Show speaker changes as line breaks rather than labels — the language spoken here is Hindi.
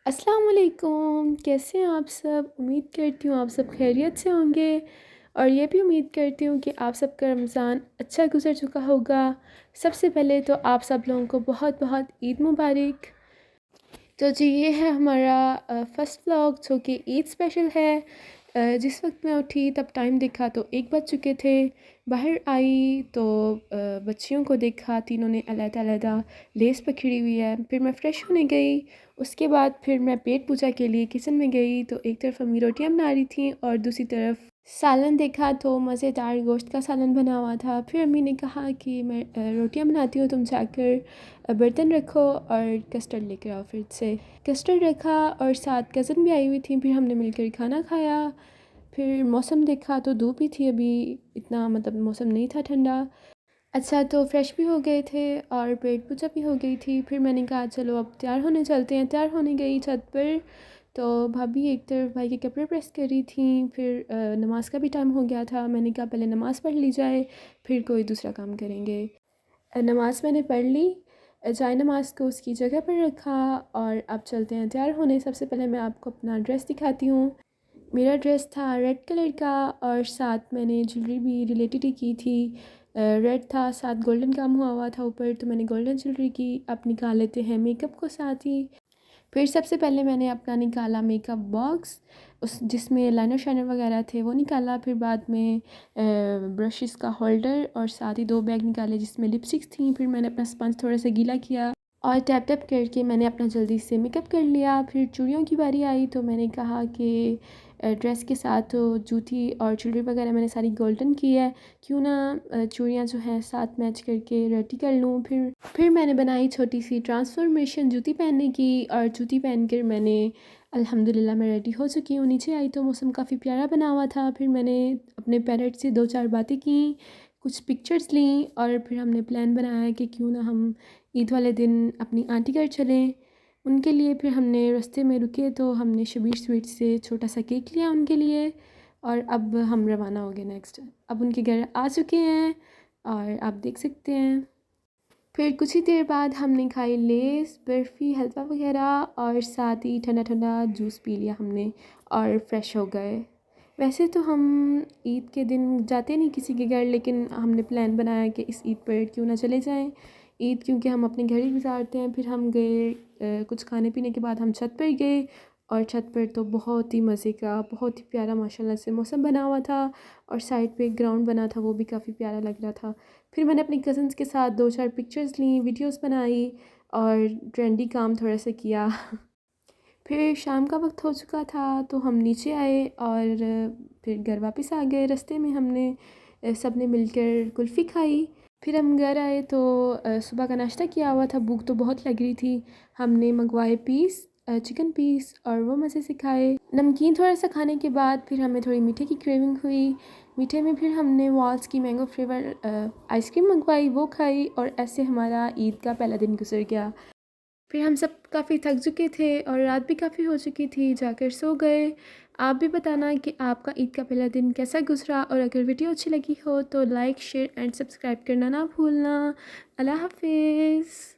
अस्सलाम वालेकुम, कैसे हैं आप सब? उम्मीद करती हूँ आप सब खैरियत से होंगे और ये भी उम्मीद करती हूँ कि आप सबका रमज़ान अच्छा गुज़र चुका होगा। सबसे पहले तो आप सब लोगों को बहुत बहुत ईद मुबारक। तो जी ये है हमारा फर्स्ट व्लॉग जो कि ईद स्पेशल है। जिस वक्त मैं उठी तब टाइम देखा तो 1 बज चुके थे। बाहर आई तो बच्चियों को देखा, तीनों ने अलग-अलग लेस पकड़ी हुई है। फिर मैं फ़्रेश होने गई। उसके बाद फिर मैं पेट पूजा के लिए किचन में गई तो एक तरफ अम्मी रोटियां बना रही थी और दूसरी तरफ सालन देखा तो मज़ेदार गोश्त का सालन बना हुआ था। फिर अम्मी ने कहा कि मैं रोटियां बनाती हूँ, तुम जाकर बर्तन रखो और कस्टर्ड लेकर आओ। फिर से कस्टर्ड रखा और साथ कज़न भी आई हुई थी। फिर हमने मिलकर खाना खाया। फिर मौसम देखा तो धूप ही थी, अभी इतना मतलब मौसम नहीं था ठंडा। अच्छा तो फ्रेश भी हो गए थे और पेट पूजा भी हो गई थी। फिर मैंने कहा चलो अब तैयार होने चलते हैं। तैयार होने गई छत पर तो भाभी एक तरफ भाई के कपड़े प्रेस कर रही थी। फिर नमाज का भी टाइम हो गया था। मैंने कहा पहले नमाज़ पढ़ ली जाए फिर कोई दूसरा काम करेंगे। नमाज़ मैंने पढ़ ली। जाए नमाज को उसकी जगह पर रखा और अब चलते हैं तैयार होने। सबसे पहले मैं आपको अपना ड्रेस दिखाती हूँ। मेरा ड्रेस था रेड कलर का और साथ मैंने ज्वेलरी भी रिलेटेड ही की थी। रेड था, साथ गोल्डन काम हुआ हुआ था ऊपर, तो मैंने गोल्डन ज्वेलरी की। अब निकाल लेते हैं मेकअप को साथ ही। फिर सबसे पहले मैंने अपना निकाला मेकअप बॉक्स, उस जिसमें लाइनर शाइनर वगैरह थे वो निकाला। फिर बाद में ब्रशेस का होल्डर और साथ ही 2 बैग निकाले जिसमें लिपस्टिक्स थी। फिर मैंने अपना स्पंज थोड़ा सा गीला किया और टैप टैप करके मैंने अपना जल्दी से मेकअप कर लिया। फिर चूड़ियों की बारी आई तो मैंने कहा कि ड्रेस के साथ तो जूती और ज्वेलरी वगैरह मैंने सारी गोल्डन की है, क्यों ना चूड़ियाँ जो हैं साथ मैच करके रेडी कर लूँ। फिर मैंने बनाई छोटी सी ट्रांसफॉर्मेशन जूती पहनने की और जूती पहन कर मैंने अल्हम्दुलिल्लाह मैं रेडी हो चुकी हूँ। नीचे आई तो मौसम काफ़ी प्यारा बना हुआ था। फिर मैंने अपने पेरेंट्स से 2-4 बातें की, कुछ पिक्चर्स लीं और फिर हमने प्लान बनाया कि क्यों ना हम ईद वाले दिन अपनी आंटी घर चलें। उनके लिए फिर हमने रास्ते में रुके तो हमने शबीर स्वीट से छोटा सा केक लिया उनके लिए और अब हम रवाना हो गए नेक्स्ट। अब उनके घर आ चुके हैं और आप देख सकते हैं। फिर कुछ ही देर बाद हमने खाई लेस, बर्फ़ी, हलवा वगैरह और साथ ही ठंडा ठंडा जूस पी लिया हमने और फ्रेश हो गए। वैसे तो हम ईद के दिन जाते नहीं किसी के घर, लेकिन हमने प्लान बनाया कि इस ईद पर क्यों ना चले जाएं। ईद क्योंकि हम अपने घर ही गुजारते हैं। फिर हम गए, कुछ खाने पीने के बाद हम छत पर गए और छत पर तो बहुत ही मज़े का, बहुत ही प्यारा माशाल्लाह से मौसम बना हुआ था और साइड पे एक ग्राउंड बना था, वो भी काफ़ी प्यारा लग रहा था। फिर मैंने अपनी कज़न्स के साथ 2-4 पिक्चर्स लीं, वीडियोस बनाई और ट्रेंडी काम थोड़ा सा किया। फिर शाम का वक्त हो चुका था तो हम नीचे आए और फिर घर वापस आ गए। रास्ते में हमने सब ने मिलकर कुल्फ़ी खाई। फिर हम घर आए तो सुबह का नाश्ता किया हुआ था, भूख तो बहुत लग रही थी। हमने मंगवाए पीस, चिकन पीस और वो मज़े से खाए। नमकीन थोड़ा सा खाने के बाद फिर हमें थोड़ी मीठे की क्रेविंग हुई। मीठे में फिर हमने वॉल्स की मैंगो फ्लेवर आइसक्रीम मंगवाई, वो खाई और ऐसे हमारा ईद का पहला दिन गुजर गया। फिर हम सब काफ़ी थक चुके थे और रात भी काफ़ी हो चुकी थी, जाकर सो गए। आप भी बताना कि आपका ईद का पहला दिन कैसा गुजरा और अगर वीडियो अच्छी लगी हो तो लाइक, शेयर एंड सब्सक्राइब करना ना भूलना। अल्लाह हाफ़िज़।